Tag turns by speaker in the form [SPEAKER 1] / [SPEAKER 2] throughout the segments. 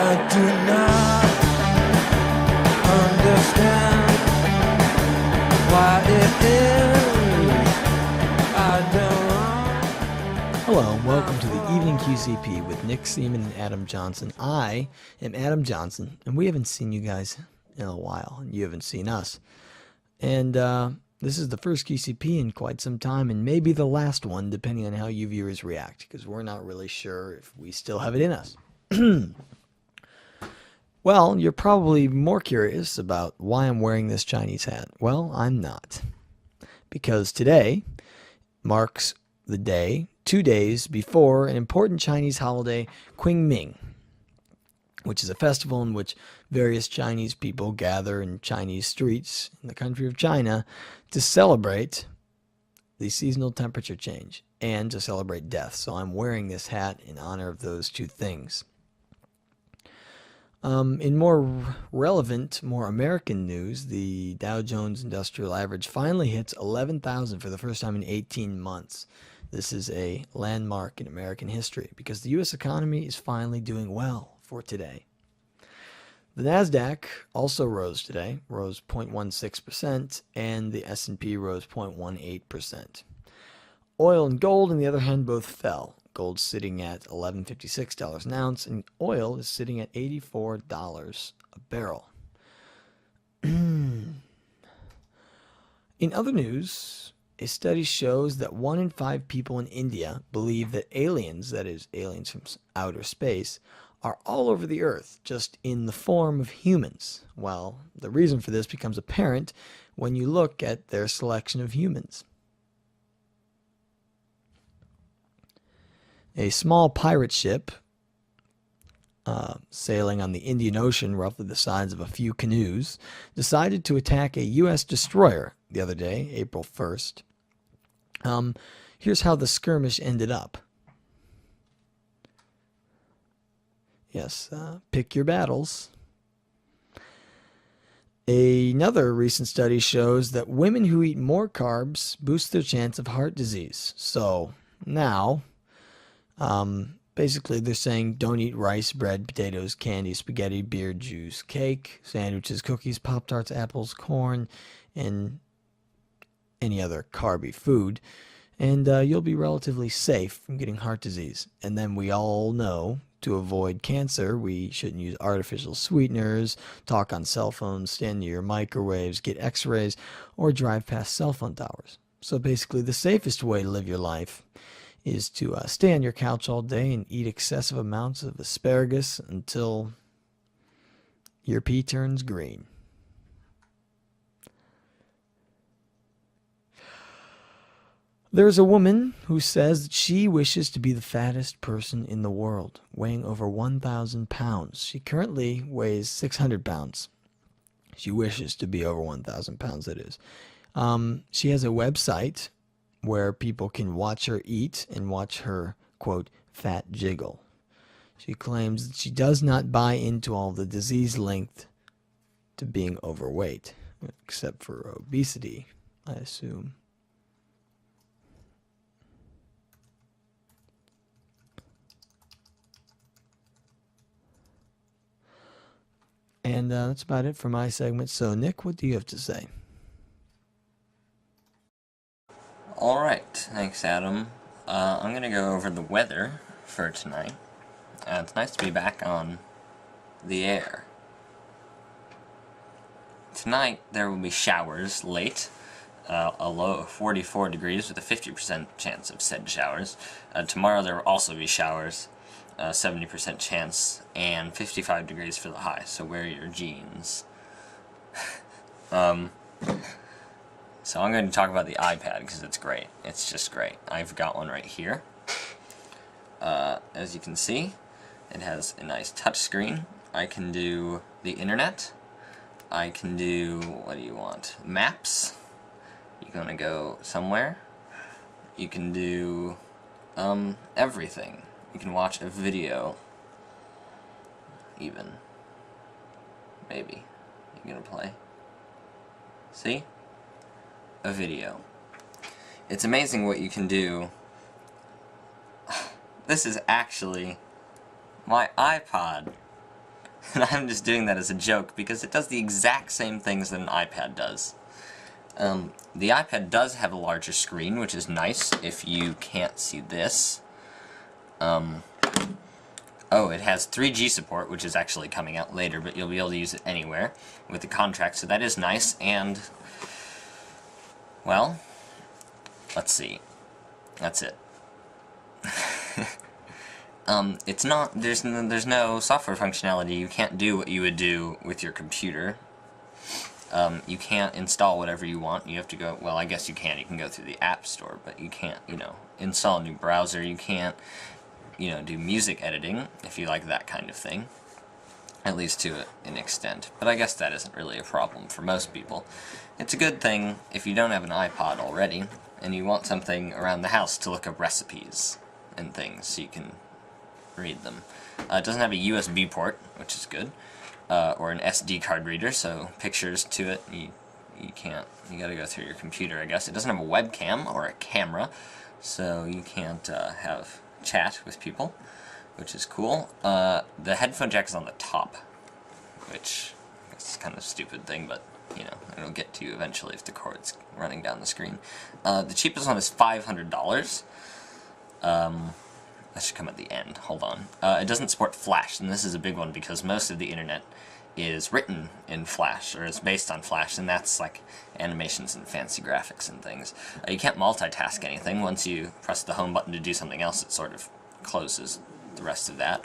[SPEAKER 1] I do not understand why it is I don't.
[SPEAKER 2] Hello and welcome to the Evening QCP with Nick Seaman and Adam Johnson. I am Adam Johnson, and we haven't seen you guys in a while, and you haven't seen us. And this is the first QCP in quite some time, and maybe the last one, depending on how you viewers react, because we're not really sure if we still have it in us. Well, you're probably more curious about why I'm wearing this Chinese hat. Well, I'm not. Because today marks the day, 2 days before an important Chinese holiday, Qingming, which is a festival in which various Chinese people gather in Chinese streets in the country of China to celebrate the seasonal temperature change and to celebrate death. So I'm wearing this hat in honor of those two things. In more relevant, more American news, the Dow Jones Industrial Average finally hits 11,000 for the first time in 18 months. This is a landmark in American history because the U.S. economy is finally doing well for today. The Nasdaq also rose today, rose 0.16%, and the S&P rose 0.18%. Oil and gold, on the other hand, both fell. Gold sitting at $11.56 an ounce, and oil is sitting at $84 a barrel. In other news, a study shows that 1 in 5 people in India believe that aliens, that is, aliens from outer space, are all over the earth, just in the form of humans. Well, the reason for this becomes apparent when you look at their selection of humans. A small pirate ship sailing on the Indian Ocean, roughly the size of a few canoes, decided to attack a U.S. destroyer the other day, April 1st. Here's how the skirmish ended up. Yes, pick your battles. Another recent study shows that women who eat more carbs boost their chance of heart disease. So now, basically they're saying don't eat rice, bread, potatoes, candy, spaghetti, beer, juice, cake, sandwiches, cookies, Pop-Tarts, apples, corn, and any other carby food. And you'll be relatively safe from getting heart disease. And then we all know to avoid cancer, we shouldn't use artificial sweeteners, talk on cell phones, stand near microwaves, get x-rays, or drive past cell phone towers. So basically the safest way to live your life is to stay on your couch all day and eat excessive amounts of asparagus until your pee turns green. There's a woman who says that she wishes to be the fattest person in the world, weighing over 1,000 pounds. She currently weighs 600 pounds. She wishes to be over 1,000 pounds, that is. She has a website where people can watch her eat and watch her, quote, fat jiggle. She claims that she does not buy into all the disease linked to being overweight, except for obesity, I assume. And that's about it for my segment. So, Nick, what do you have to say?
[SPEAKER 3] Alright, thanks Adam. I'm going to go over the weather for tonight. It's nice to be back on the air. Tonight there will be showers late, a low of 44 degrees with a 50% chance of said showers. Tomorrow there will also be showers, 70% chance, and 55 degrees for the high, so wear your jeans. So I'm going to talk about the iPad because it's great. It's just great. I've got one right here. As you can see, it has a nice touch screen. I can do the internet. I can do, what do you want? Maps. You're going to go somewhere. You can do everything. You can watch a video. Even. Maybe. You're going to play. See? A video. It's amazing what you can do. This is actually my iPod. And I'm just doing that as a joke because it does the exact same things that an iPad does. The iPad does have a larger screen, which is nice if you can't see this. Oh, it has 3G support, which is actually coming out later, but you'll be able to use it anywhere with the contract, so that is nice, and, well, let's see. That's it. It's not, there's no software functionality. You can't do what you would do with your computer. You can't install whatever you want. You have to go, well, I guess you can go through the App Store, but you can't, install a new browser. You can't, do music editing, if you like that kind of thing. At least to an extent. But I guess that isn't really a problem for most people. It's a good thing if you don't have an iPod already, and you want something around the house to look up recipes and things, so you can read them. It doesn't have a USB port, which is good, or an SD card reader, so pictures to it, you can't, you gotta go through your computer, I guess. It doesn't have a webcam or a camera, so you can't have chat with people, which is cool. The headphone jack is on the top, which is kind of a stupid thing, but it'll get to you eventually if the cord's running down the screen. The cheapest one is $500. That should come at the end. Hold on. It doesn't support Flash, and this is a big one because most of the internet is written in Flash, or is based on Flash, and that's like animations and fancy graphics and things. You can't multitask anything. Once you press the home button to do something else, it sort of closes the rest of that.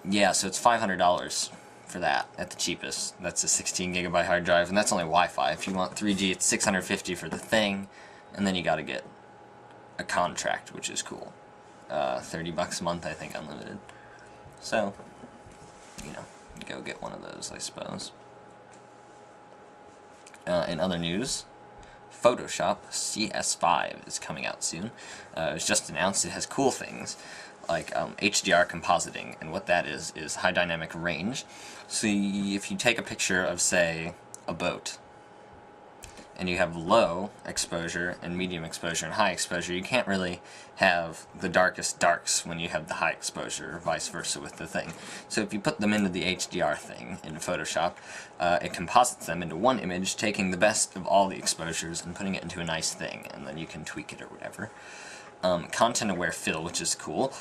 [SPEAKER 3] Yeah, so it's $500 for that at the cheapest. That's a 16 gigabyte hard drive, and that's only Wi-Fi. If you want 3G, it's $650 for the thing, and then you gotta get a contract, which is cool. $30 a month, I think, unlimited. So, go get one of those, I suppose. In other news, Photoshop CS5 is coming out soon. It was just announced. It has cool things like HDR compositing, and what that is high dynamic range. So if you take a picture of, say, a boat, and you have low exposure and medium exposure and high exposure, you can't really have the darkest darks when you have the high exposure, or vice versa with the thing. So if you put them into the HDR thing in Photoshop, it composites them into one image, taking the best of all the exposures and putting it into a nice thing, and then you can tweak it or whatever. Content-aware fill, which is cool.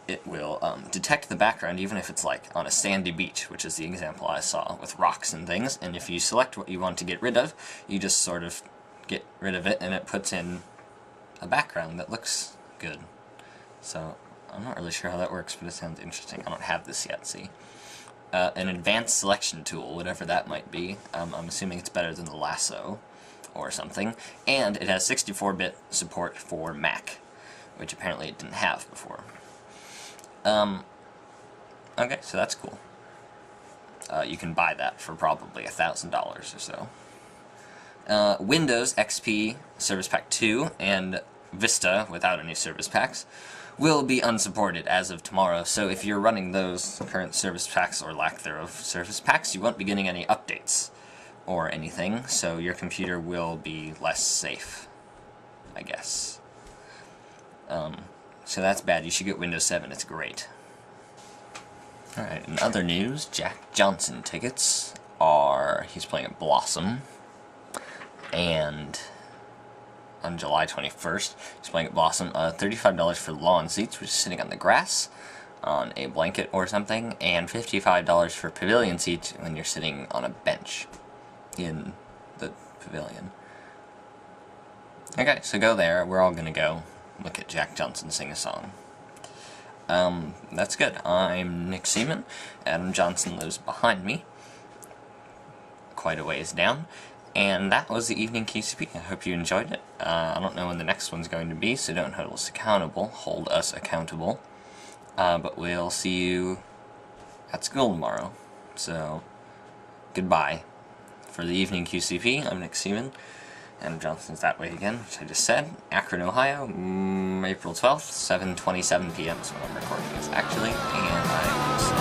[SPEAKER 3] It will detect the background even if it's like on a sandy beach, which is the example I saw with rocks and things, and if you select what you want to get rid of, you just sort of get rid of it and it puts in a background that looks good. So I'm not really sure how that works, but it sounds interesting. I don't have this yet, see. An advanced selection tool, whatever that might be. I'm assuming it's better than the lasso or something, and it has 64-bit support for Mac, which apparently it didn't have before. Okay, so that's cool. You can buy that for probably $1,000 or so. Windows XP Service Pack 2 and Vista, without any service packs, will be unsupported as of tomorrow, so if you're running those current service packs, or lack thereof service packs, you won't be getting any updates or anything, so your computer will be less safe, I guess. So that's bad. You should get Windows 7. It's great. Alright, in other news, Jack Johnson tickets are... he's playing at Blossom. And on July 21st, he's playing at Blossom. $35 for lawn seats, which is sitting on the grass on a blanket or something. And $55 for pavilion seats when you're sitting on a bench in the pavilion. Okay, so go there. We're all gonna go look at Jack Johnson sing a song. That's good. I'm Nick Seaman. Adam Johnson lives behind me, quite a ways down. And that was the Evening QCP. I hope you enjoyed it. I don't know when the next one's going to be, so don't hold us accountable. But we'll see you at school tomorrow. So, goodbye. For the Evening QCP, I'm Nick Seaman. Adam Johnson's that way again, which I just said. Akron, Ohio, April 12th, 7:27 p.m. is when I'm recording this, actually. And I will see